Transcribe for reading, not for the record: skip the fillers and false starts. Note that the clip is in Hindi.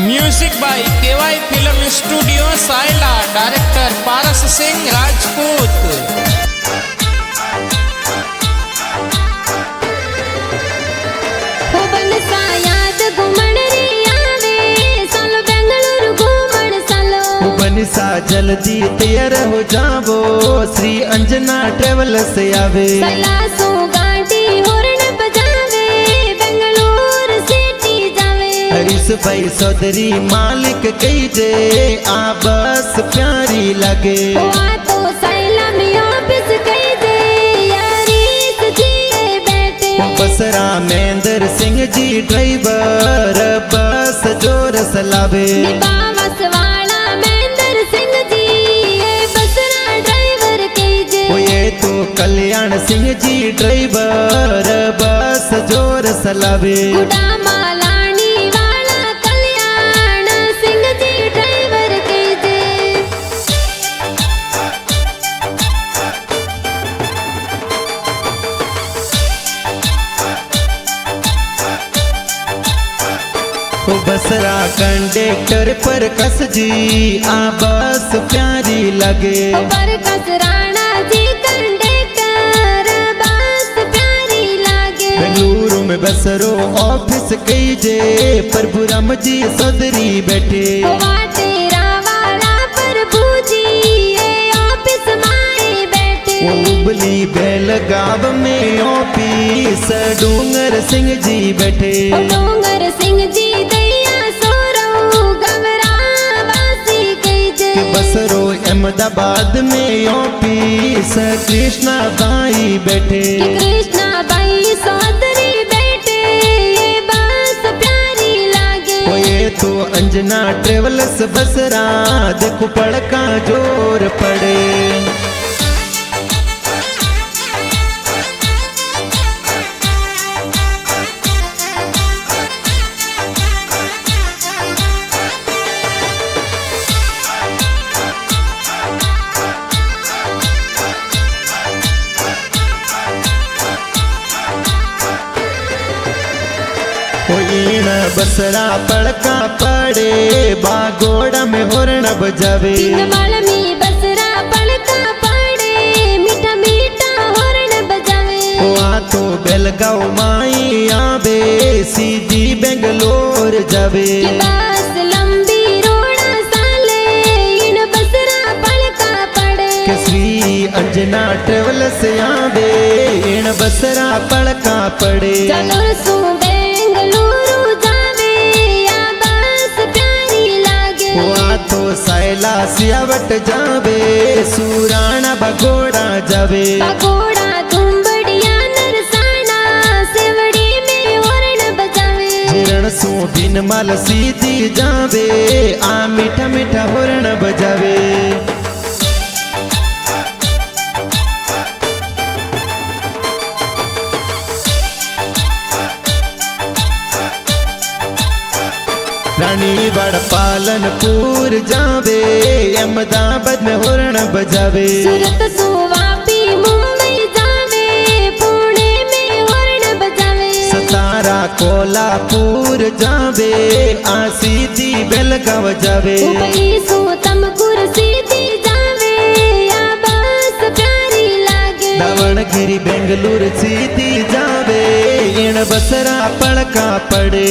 Music by KY film studio सायला। डायरेक्टर पारस सिंह राजपूत। बनिसा जल्दी तैयार हो जावो, श्री अंजना ट्रेवल से आवे। सलासो गाड़ी हॉर्न बजावे, बेंगलुरु सिटी जावे। हरीश भाई सौदरी मालिक कही जे, आ बस प्यारी लगे। तो साइला में ऑफिस कही जे, यारीस जी बैठे। बसरा महेंद्र सिंह जी ड्राइवर, बस जोर सलावे। तो कल्याण सिंह जी ड्राइवर, बस जोर सलावे। मालानी वाला कल्याण सिंह जी ड्राइवर कीजे। बसरा कंडक्टर पर कस जी, आ बस प्यारी लगे। पर कस राणा जी कंडक्टर, बस प्यारी लगे। बेंगलुरु में बसरो ऑफिस कही जे, प्रभु राम जी सौदरी बैठे। तेरा वाला प्रभु जी ऑफिस माए बैठे। उबली बेलगाव में ऑफिस डूंगर सिंह जी बैठे। डूंगर सिंह जी बसरो अहमदाबाद में ऑफिस कृष्णा बाई बैठे। कृष्णा बाई सौदरी बैठे, ये बस प्यारी लागे। ये तो अंजना ट्रेवल्स बसरा, देखो पड़का जोर पड़े। बसरा पड़का पड़े, बागोड़ा में हॉर्न बजावे। में बसरा पड़का पड़े, मीठा मीठा हॉर्न बजावे। तो बेलगांव माई आवे, सीधी बेंगलोर जावे। बस लंबी रोड़ा साले, इन बसरा पड़का पड़े। श्री अंजना ट्रेवल से आवे, इन बसरा पड़का पड़े। तो सायला सियावट जावे, सुराना बगोड़ा जावे। बगोड़ा तुंबड़िया नरसाना, सेवड़ी में हॉर्न बजावे। जिरण सो बिन माल सीधी जावे, आ मीठा मीठा हॉर्न बजावे। रानी बड़ पालनपुर जावे, अहमदाबाद में हॉर्न बजावे। सूरत सुवापी मुंबई जावे, पुणे में हॉर्न बजावे। सतारा कोल्हापुर जावे, आ सीधी बेलगांव जावे। हुबली सुतमपुर सीधी जावे, या बस प्यारी लागे। दावणगिरी बेंगलुरु सीधी जावे, इन बसरा पड़का पड़े।